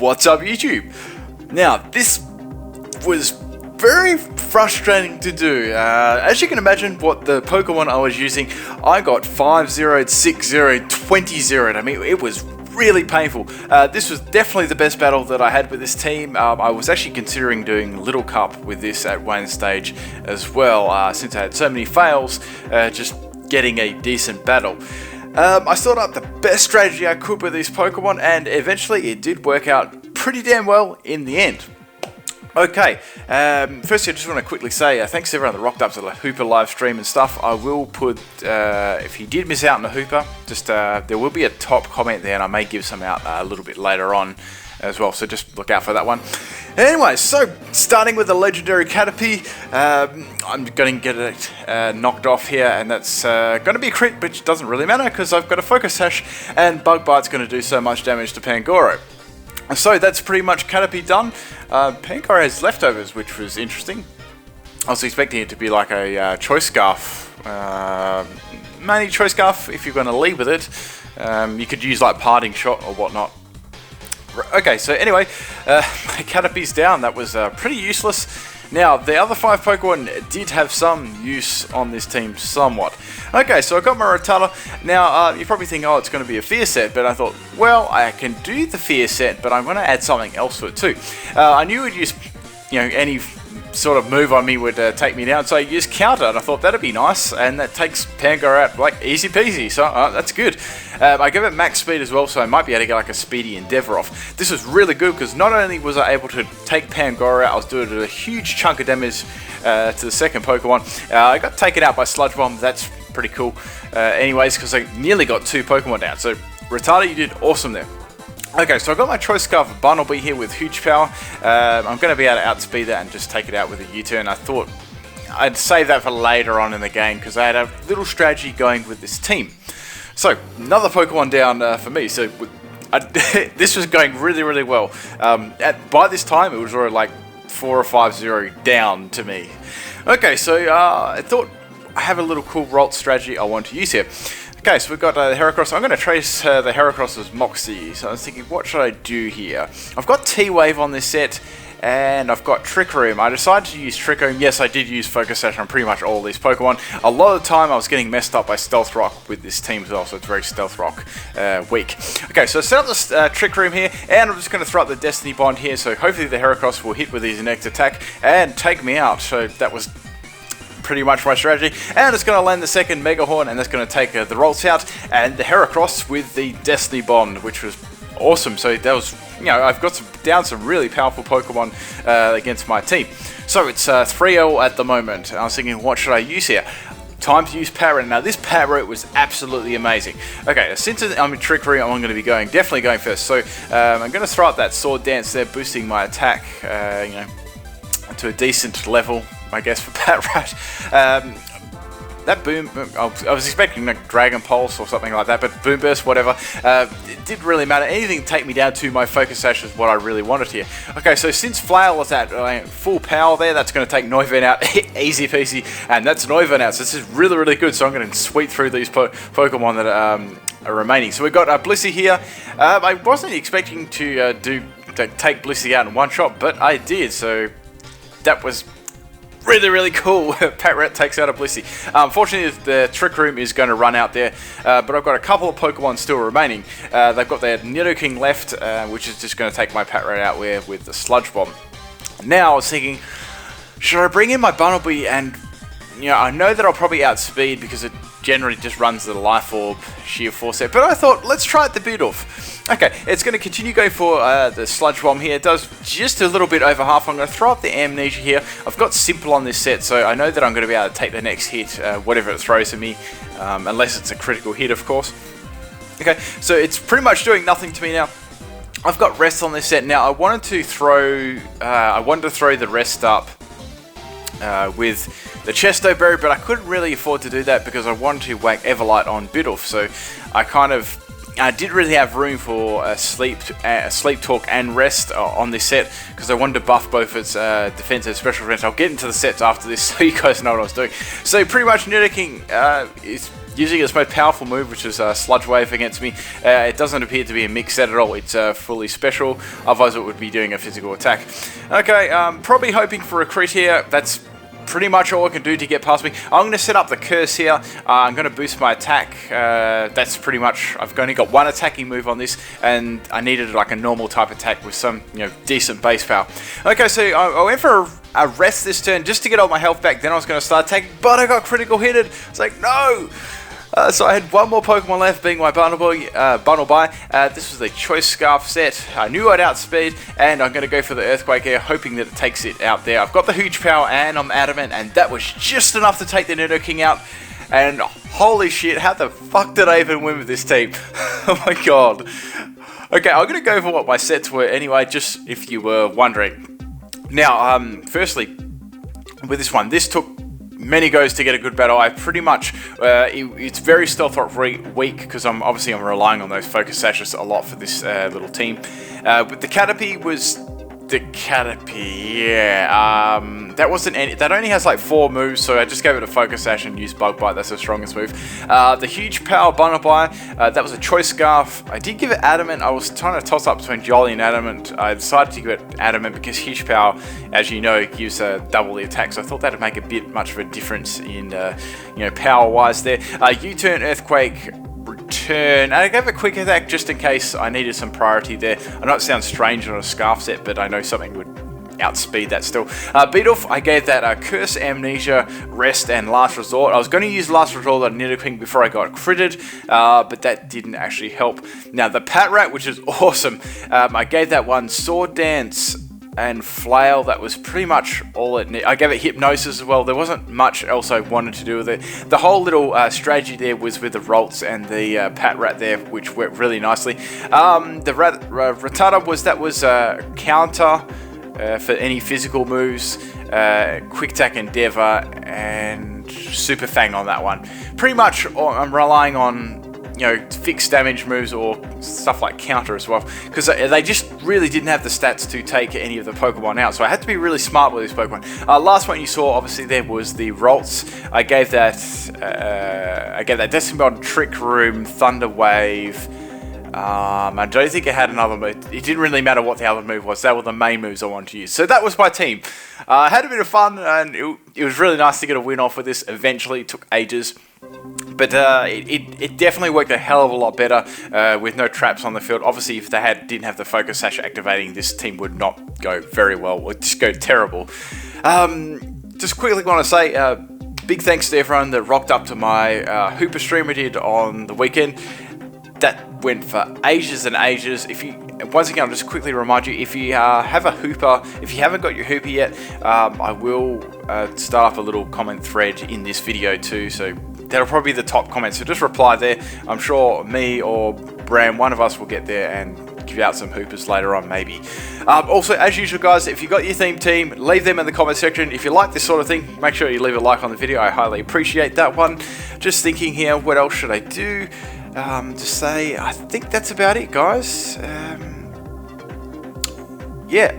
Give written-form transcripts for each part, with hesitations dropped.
What's up, YouTube? Now, this was very frustrating to do. As you can imagine, what the Pokemon I was using, I got 5-0'd, 6-0'd, 20-0'd. I mean, it was really painful. This was definitely the best battle that I had with this team. I was actually considering doing Little Cup with this at one stage as well, since I had so many fails, just getting a decent battle. I sorted out the best strategy I could with these Pokemon, and eventually it did work out pretty damn well in the end. Okay, firstly I just want to quickly say thanks to everyone that rocked up to the Hooper live stream and stuff. I will put, if you did miss out on the Hooper, just there will be a top comment there, and I may give some out a little bit later on as well, so just look out for that one. Anyway, so starting with the legendary Caterpie, I'm going to get it knocked off here, and that's going to be a crit, which doesn't really matter because I've got a Focus Sash, and Bug Bite's going to do so much damage to Pangoro. So that's pretty much Caterpie done. Pangoro has leftovers, which was interesting. I was expecting it to be like a Choice Scarf, mainly Choice Scarf if you're going to lead with it. You could use like Parting Shot or whatnot. Okay, so anyway, my Caterpie's down. That was pretty useless. Now, the other 5 Pokemon did have some use on this team somewhat. Okay, so I got my Rattata. Now, you probably think, oh, it's going to be a Fear Set, but I thought, well, I can do the Fear Set, but I'm going to add something else to it too. I knew it would use, any sort of move on me would take me down, so I used Counter, and I thought that'd be nice, and that takes Pangoro out like easy peasy, so that's good. I give it max speed as well, so I might be able to get like a speedy Endeavor off. This was really good because not only was I able to take Pangoro out, I was doing a huge chunk of damage to the second Pokemon. I got taken out by Sludge Bomb. That's pretty cool anyways, because I nearly got 2 Pokemon down, so Rattata, you did awesome there. Okay, so I've got my Choice Scarf of Bumblebee here with huge power. I'm going to be able to outspeed that and just take it out with a U-turn. I thought I'd save that for later on in the game because I had a little strategy going with this team. So, another Pokemon down for me. So, this was going really, really well. By this time, it was already like 4 or 5-0 down to me. Okay, so I thought I have a little cool Rolt strategy I want to use here. Okay, so we've got the Heracross. I'm going to trace the Heracross as Moxie. So I was thinking, what should I do here? I've got T-Wave on this set, and I've got Trick Room. I decided to use Trick Room. Yes, I did use Focus Sash on pretty much all these Pokemon. A lot of the time I was getting messed up by Stealth Rock with this team as well, so it's very Stealth Rock weak. Okay, so set up this Trick Room here, and I'm just going to throw up the Destiny Bond here, so hopefully the Heracross will hit with his next attack and take me out. So that was pretty much my strategy, and it's going to land the second Mega Horn, and that's going to take the Rolts out, and the Heracross with the Destiny Bond, which was awesome. So that was, I've got down some really powerful Pokemon against my team. So it's 3-0 at the moment. I was thinking, what should I use here? Time to use Patrat. Now this Patrat was absolutely amazing. Okay, since I'm in Trick Room, I'm going to be definitely going first. So I'm going to throw up that Sword Dance there, boosting my attack, to a decent level, I guess, for Patrat. That Boom, I was expecting like Dragon Pulse or something like that, but Boom Burst, whatever, it didn't really matter. Anything to take me down to my Focus Sash is what I really wanted here. Okay, so since Flail is at full power there, that's going to take Noivern out easy peasy, and that's Noivern out, so this is really, really good. So I'm going to sweep through these Pokemon that are remaining. So we've got Blissey here. I wasn't expecting to take Blissey out in one shot, but I did, so that was really, really cool. Patrat takes out a Blissey. Unfortunately, the Trick Room is going to run out there, but I've got a couple of Pokemon still remaining. They've got their Nidoking left, which is just going to take my Patrat out with the Sludge Bomb. Now, I was thinking, should I bring in my Bumblebee? And, I know that I'll probably outspeed because it generally just runs the Life Orb Sheer Force set, but I thought, let's try it the Bidoof. Okay, it's going to continue going for the Sludge Bomb here. It does just a little bit over half. I'm going to throw up the Amnesia here. I've got Simple on this set, so I know that I'm going to be able to take the next hit, whatever it throws at me, unless it's a critical hit, of course. Okay, so it's pretty much doing nothing to me now. I've got Rest on this set. Now, I wanted to throw the Rest up with the Chesto Berry, but I couldn't really afford to do that because I wanted to whack Everlight on Bidoof, so I didn't really have room for Sleep Talk and Rest on this set because I wanted to buff both its defense and special defense. I'll get into the sets after this so you guys know what I was doing. So pretty much Nidoking is using its most powerful move, which is Sludge Wave against me. It doesn't appear to be a mix set at all. It's fully special, otherwise it would be doing a physical attack. Okay, probably hoping for a crit here. That's pretty much all I can do to get past me. I'm going to set up the curse here. I'm going to boost my attack. That's pretty much, I've only got one attacking move on this, and I needed like a normal type attack with some, decent base power. Okay, so I went for a rest this turn just to get all my health back. Then I was going to start attacking, but I got critical hitted. It's like, no! So I had one more Pokemon left, being my Bunnelby. This was the Choice Scarf set. I knew I'd outspeed, and I'm going to go for the Earthquake here, hoping that it takes it out there. I've got the huge power, and I'm adamant, and that was just enough to take the Nidoking out. And holy shit, how the fuck did I even win with this team? Oh my god. Okay, I'm going to go over what my sets were anyway, just if you were wondering. Now, firstly, with this one, this took many goes to get a good battle. I pretty much, it's very stealth rock weak because I'm relying on those focus sashes a lot for this little team. But the Caterpie was the Caterpie, yeah. That wasn't any. That only has like 4 moves, so I just gave it a focus sash and used Bug Bite. That's the strongest move. The huge power Bunnelby, that was a Choice Scarf. I did give it Adamant. I was trying to toss up between Jolly and Adamant. I decided to give it Adamant because huge power, as you know, gives double the attack. So I thought that'd make a bit much of a difference in power-wise there. U-turn, Earthquake, Return, and I gave a quick attack just in case I needed some priority there. I know it sounds strange on a Scarf set, but I know something would outspeed that still. Beat Off, I gave that Curse, Amnesia, Rest, and Last Resort. I was going to use Last Resort on Nidoking before I got critted, but that didn't actually help. Now the Patrat, which is awesome, I gave that one Sword Dance and Flail. That was pretty much all it needed. I gave it Hypnosis as well. There wasn't much else I wanted to do with it. The whole little strategy there was with the Rolts and the Patrat there, which worked really nicely. The Rattata was counter for any physical moves, Quick Attack Endeavor, and Super Fang on that one. Pretty much I'm relying on fixed damage moves or stuff like counter as well, because they just really didn't have the stats to take any of the Pokemon out, so I had to be really smart with this Pokemon. Last one you saw, obviously, there was the Rolts. I gave that Decimon, Trick Room, Thunder Wave. I don't think it had another move. It didn't really matter what the other move was. They were the main moves I wanted to use. So that was my team. I had a bit of fun, and it was really nice to get a win off with this. Eventually, it took ages. But it definitely worked a hell of a lot better with no traps on the field. Obviously, if they didn't have the Focus Sash activating, this team would not go very well. It would just go terrible. Just quickly want to say big thanks to everyone that rocked up to my Hooper stream we did on the weekend. That went for ages and ages. Once again, I'll just quickly remind you, if you have a Hooper, if you haven't got your Hooper yet, I will start up a little comment thread in this video too, so that'll probably be the top comment, so just reply there. I'm sure me or Bram, one of us will get there and give out some Hoopers later on, maybe. Also, as usual, guys, if you got your theme team, leave them in the comment section. If you like this sort of thing, make sure you leave a like on the video. I highly appreciate that one. Just thinking here, what else should I do? To say, I think that's about it, guys. Yeah,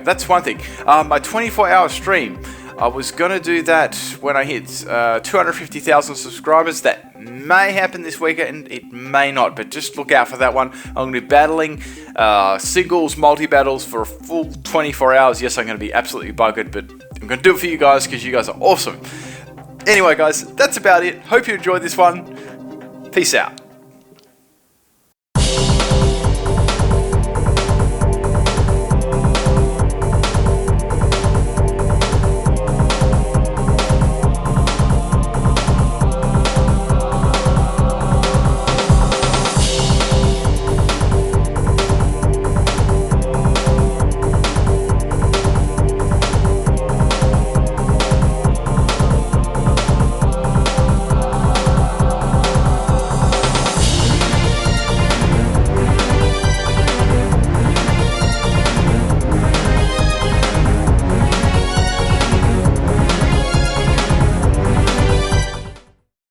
that's one thing. My 24-hour stream, I was gonna do that when I hit 250,000 subscribers. That may happen this weekend, it may not, but just look out for that one. I'm gonna be battling singles, multi-battles for a full 24 hours. Yes, I'm gonna be absolutely buggered, but I'm gonna do it for you guys because you guys are awesome. Anyway, guys, that's about it. Hope you enjoyed this one. Peace out.